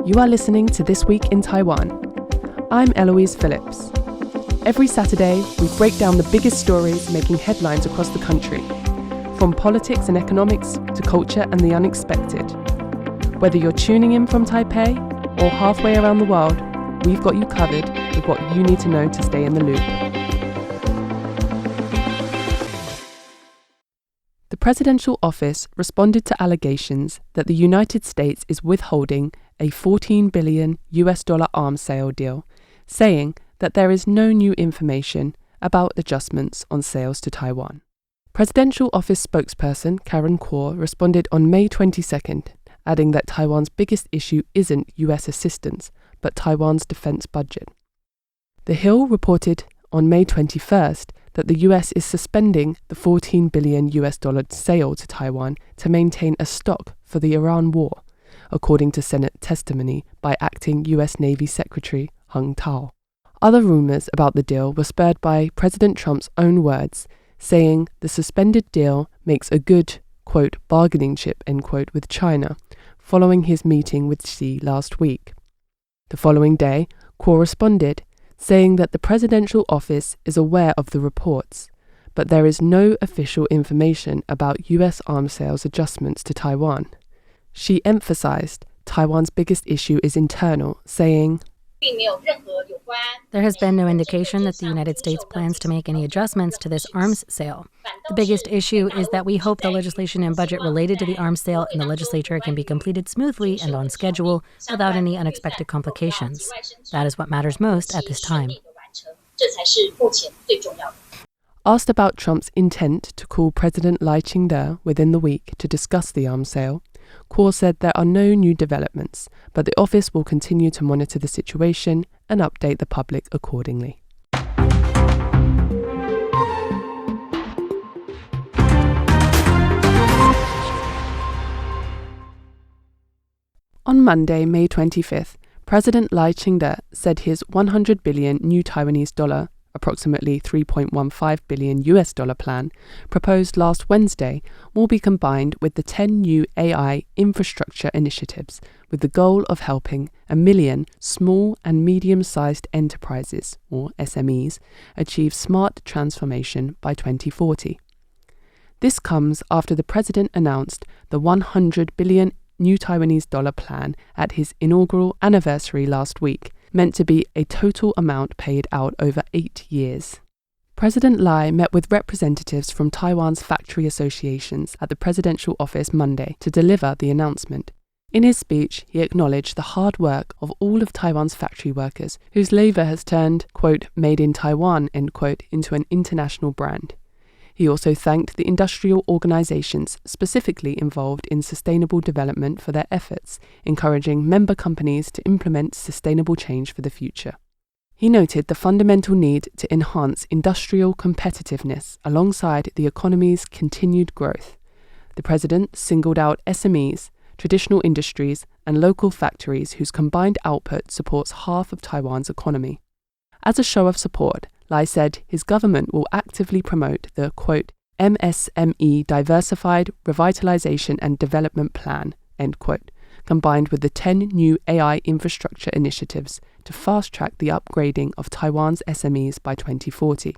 You are listening to This Week in Taiwan. I'm Eloise Phillips. Every Saturday, we break down the biggest stories making headlines across the country, from politics and economics to culture and the unexpected. Whether you're tuning in from Taipei or halfway around the world, we've got you covered with what you need to know to stay in the loop. The presidential office responded to allegations that the United States is withholding a $14 billion arms sale deal, saying that there is no new information about adjustments on sales to Taiwan. Presidential Office spokesperson Karen Kuo responded on May 22nd, adding that Taiwan's biggest issue isn't US assistance, but Taiwan's defense budget. The Hill reported on May 21st that the US is suspending the $14 billion sale to Taiwan to maintain a stock for the Iran war, according to Senate testimony by acting US Navy Secretary Hung Tao. Other rumors about the deal were spurred by President Trump's own words, saying the suspended deal makes a good, quote, bargaining chip, end quote, with China, following his meeting with Xi last week. The following day, Kuo responded, saying that the presidential office is aware of the reports, but there is no official information about US arms sales adjustments to Taiwan. She emphasized Taiwan's biggest issue is internal, saying, "There has been no indication that the United States plans to make any adjustments to this arms sale. The biggest issue is that we hope the legislation and budget related to the arms sale in the legislature can be completed smoothly and on schedule without any unexpected complications. That is what matters most at this time." Asked about Trump's intent to call President Lai Ching-te within the week to discuss the arms sale, Kuo said there are no new developments, but the office will continue to monitor the situation and update the public accordingly. On Monday, May 25th, President Lai Ching-te said his 100 billion new Taiwanese dollar, approximately $3.15 billion plan, proposed last Wednesday, will be combined with the 10 new AI infrastructure initiatives with the goal of helping 1 million small and medium-sized enterprises, or SMEs, achieve smart transformation by 2040. This comes after the president announced the 100 billion new Taiwanese dollar plan at his inaugural anniversary last week, meant to be a total amount paid out over 8 years. President Lai met with representatives from Taiwan's factory associations at the presidential office Monday to deliver the announcement. In his speech, he acknowledged the hard work of all of Taiwan's factory workers, whose labour has turned, quote, made in Taiwan, end quote, into an international brand. He also thanked the industrial organizations specifically involved in sustainable development for their efforts, encouraging member companies to implement sustainable change for the future. He noted the fundamental need to enhance industrial competitiveness alongside the economy's continued growth. The president singled out SMEs, traditional industries, and local factories whose combined output supports half of Taiwan's economy. As a show of support, Lai said his government will actively promote the, quote, MSME Diversified Revitalization and Development Plan, end quote, combined with the 10 new AI infrastructure initiatives to fast-track the upgrading of Taiwan's SMEs by 2040.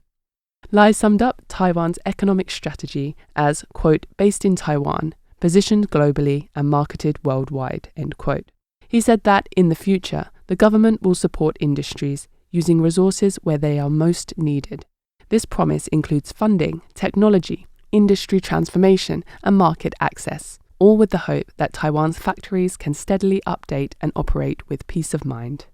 Lai summed up Taiwan's economic strategy as, quote, based in Taiwan, positioned globally and marketed worldwide, end quote. He said that, in the future, the government will support industries using resources where they are most needed. This promise includes funding, technology, industry transformation, and market access, all with the hope that Taiwan's factories can steadily update and operate with peace of mind.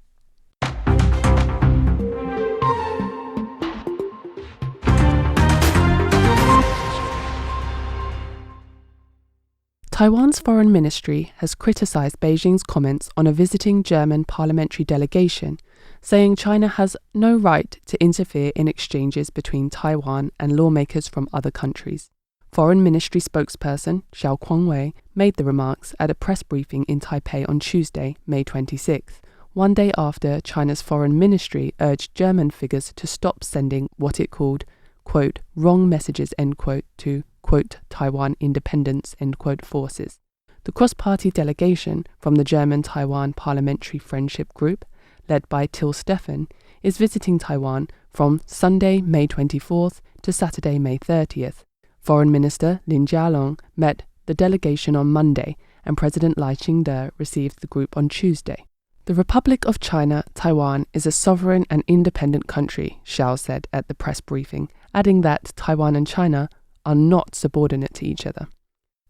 Taiwan's foreign ministry has criticized Beijing's comments on a visiting German parliamentary delegation, saying China has no right to interfere in exchanges between Taiwan and lawmakers from other countries. Foreign Ministry spokesperson Xiao Guangwei made the remarks at a press briefing in Taipei on Tuesday, May 26th, one day after China's foreign ministry urged German figures to stop sending what it called, quote, wrong messages, end quote, to, quote, Taiwan independence, end quote, forces. The cross-party delegation from the German-Taiwan Parliamentary Friendship Group, led by Till Stephan, is visiting Taiwan from Sunday, May 24th to Saturday, May 30th. Foreign Minister Lin Jialong met the delegation on Monday, and President Lai Ching-te received the group on Tuesday. The Republic of China, Taiwan, is a sovereign and independent country, Xiao said at the press briefing, adding that Taiwan and China are not subordinate to each other.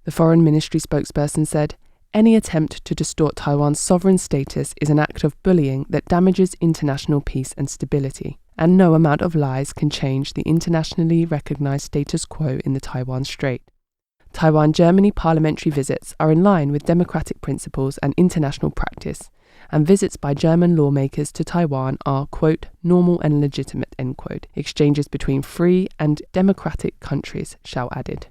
The Foreign Ministry spokesperson said, "Any attempt to distort Taiwan's sovereign status is an act of bullying that damages international peace and stability, and no amount of lies can change the internationally recognized status quo in the Taiwan Strait." Taiwan-Germany parliamentary visits are in line with democratic principles and international practice, and visits by German lawmakers to Taiwan are, quote, "normal and legitimate," end quote, exchanges between free and democratic countries, Xiao added.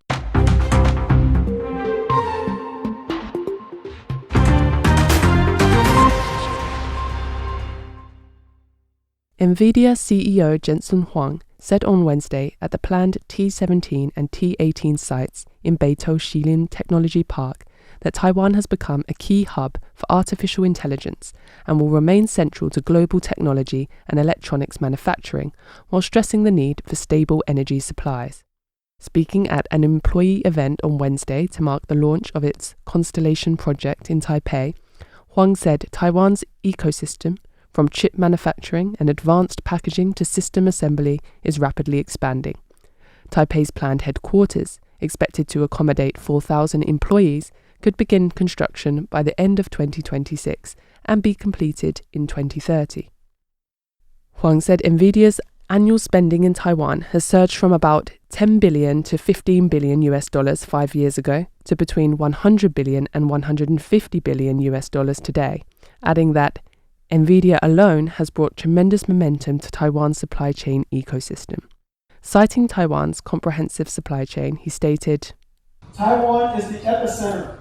Nvidia CEO Jensen Huang said on Wednesday at the planned T17 and T18 sites in Beitou Shilin Technology Park that Taiwan has become a key hub for artificial intelligence and will remain central to global technology and electronics manufacturing, while stressing the need for stable energy supplies. Speaking at an employee event on Wednesday to mark the launch of its Constellation project in Taipei, Huang said Taiwan's ecosystem, from chip manufacturing and advanced packaging to system assembly, is rapidly expanding. Taipei's planned headquarters, expected to accommodate 4,000 employees, could begin construction by the end of 2026 and be completed in 2030. Huang said Nvidia's annual spending in Taiwan has surged from about $10 billion to $15 billion US 5 years ago to between $100 billion and $150 billion US today, adding that Nvidia alone has brought tremendous momentum to Taiwan's supply chain ecosystem. Citing Taiwan's comprehensive supply chain, he stated, "Taiwan is the epicenter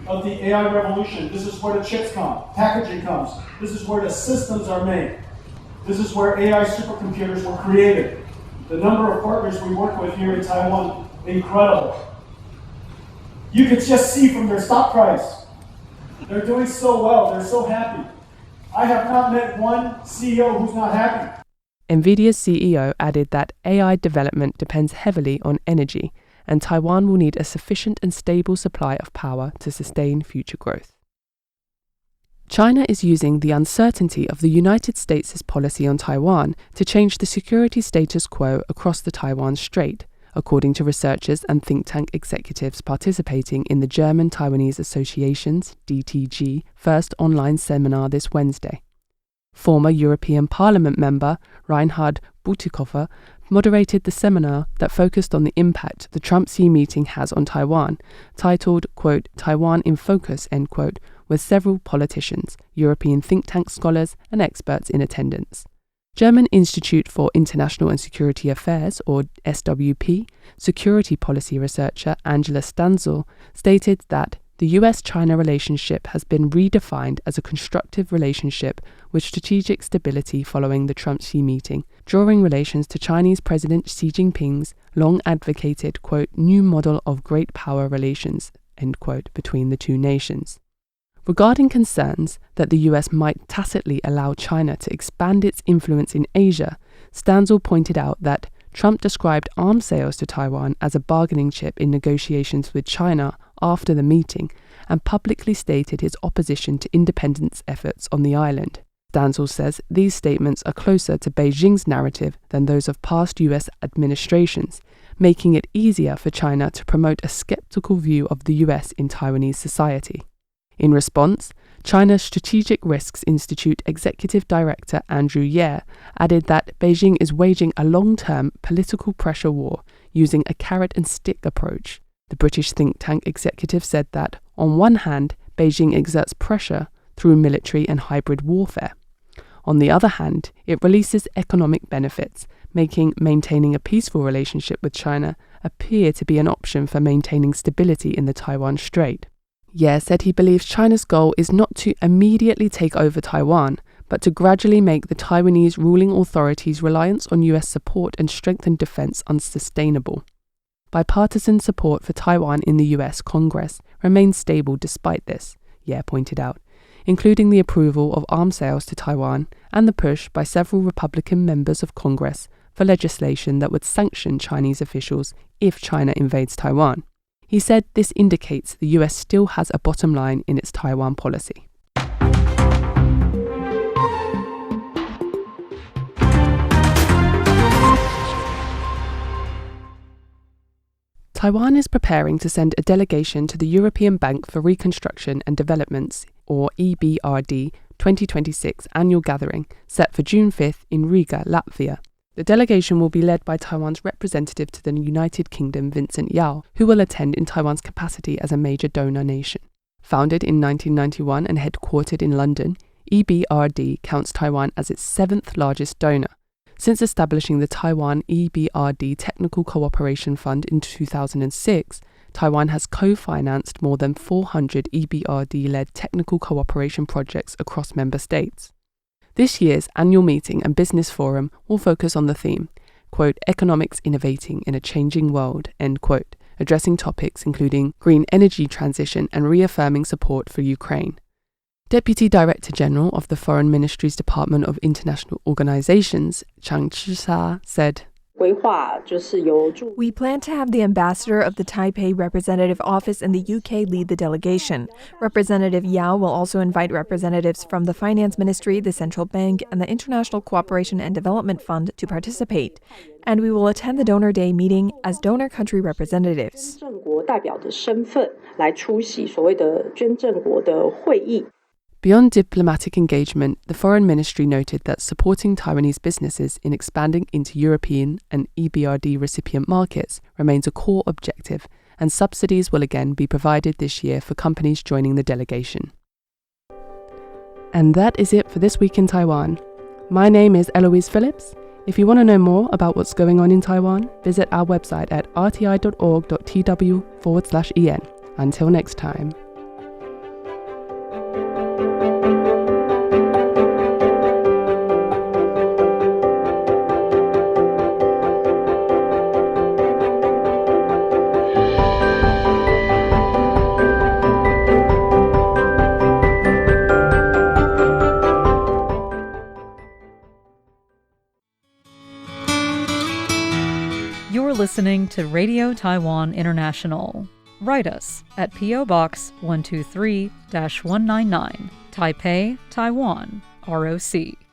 of the AI revolution. This is where the chips come, packaging comes. This is where the systems are made. This is where AI supercomputers were created. The number of partners we work with here in Taiwan, incredible. You could just see from their stock price. They're doing so well, they're so happy. I have not met one CEO who's not happy." Nvidia's CEO added that AI development depends heavily on energy, and Taiwan will need a sufficient and stable supply of power to sustain future growth. China is using the uncertainty of the United States' policy on Taiwan to change the security status quo across the Taiwan Strait, according to researchers and think tank executives participating in the German-Taiwanese Association's DTG first online seminar this Wednesday. Former European Parliament member Reinhard Bütikofer moderated the seminar that focused on the impact the Trump-Xi meeting has on Taiwan, titled, quote, "Taiwan in Focus," end quote, with several politicians, European think tank scholars and experts in attendance. German Institute for International and Security Affairs, or SWP, security policy researcher Angela Stanzel stated that the US-China relationship has been redefined as a constructive relationship with strategic stability following the Trump-Xi meeting, drawing relations to Chinese President Xi Jinping's long advocated, quote, "new model of great power relations," end quote, between the two nations. Regarding concerns that the US might tacitly allow China to expand its influence in Asia, Stanzel pointed out that Trump described arms sales to Taiwan as a bargaining chip in negotiations with China after the meeting and publicly stated his opposition to independence efforts on the island. Stanzel says these statements are closer to Beijing's narrative than those of past US administrations, making it easier for China to promote a skeptical view of the US in Taiwanese society. In response, China's Strategic Risks Institute Executive Director Andrew Yeh added that Beijing is waging a long-term political pressure war using a carrot-and-stick approach. The British think tank executive said that, on one hand, Beijing exerts pressure through military and hybrid warfare. On the other hand, it releases economic benefits, making maintaining a peaceful relationship with China appear to be an option for maintaining stability in the Taiwan Strait. Ye said he believes China's goal is not to immediately take over Taiwan, but to gradually make the Taiwanese ruling authorities' reliance on US support and strengthened defense unsustainable. Bipartisan support for Taiwan in the US Congress remains stable despite this, Ye pointed out, including the approval of arms sales to Taiwan and the push by several Republican members of Congress for legislation that would sanction Chinese officials if China invades Taiwan. He said this indicates the US still has a bottom line in its Taiwan policy. Taiwan is preparing to send a delegation to the European Bank for Reconstruction and Development's, or EBRD, 2026 annual gathering set for June 5th in Riga, Latvia. The delegation will be led by Taiwan's representative to the United Kingdom, Vincent Yao, who will attend in Taiwan's capacity as a major donor nation. Founded in 1991 and headquartered in London, EBRD counts Taiwan as its seventh largest donor. Since establishing the Taiwan EBRD Technical Cooperation Fund in 2006, Taiwan has co-financed more than 400 EBRD-led technical cooperation projects across member states. This year's annual meeting and business forum will focus on the theme, quote, economics innovating in a changing world, end quote, addressing topics including green energy transition and reaffirming support for Ukraine. Deputy Director General of the Foreign Ministry's Department of International Organizations, Chang Chi-sa, said, We plan to have the ambassador of the Taipei Representative Office in the UK lead the delegation. Representative Yao will also invite representatives from the Finance Ministry, the Central Bank, and the International Cooperation and Development Fund to participate. And we will attend the Donor Day meeting as donor country representatives. Beyond diplomatic engagement, the Foreign Ministry noted that supporting Taiwanese businesses in expanding into European and EBRD recipient markets remains a core objective, and subsidies will again be provided this year for companies joining the delegation. And that is it for this week in Taiwan. My name is Eloise Phillips. If you want to know more about what's going on in Taiwan, visit our website at rti.org.tw/en. Until next time. You're listening to Radio Taiwan International. Write us at P.O. Box 123-199, Taipei, Taiwan, ROC.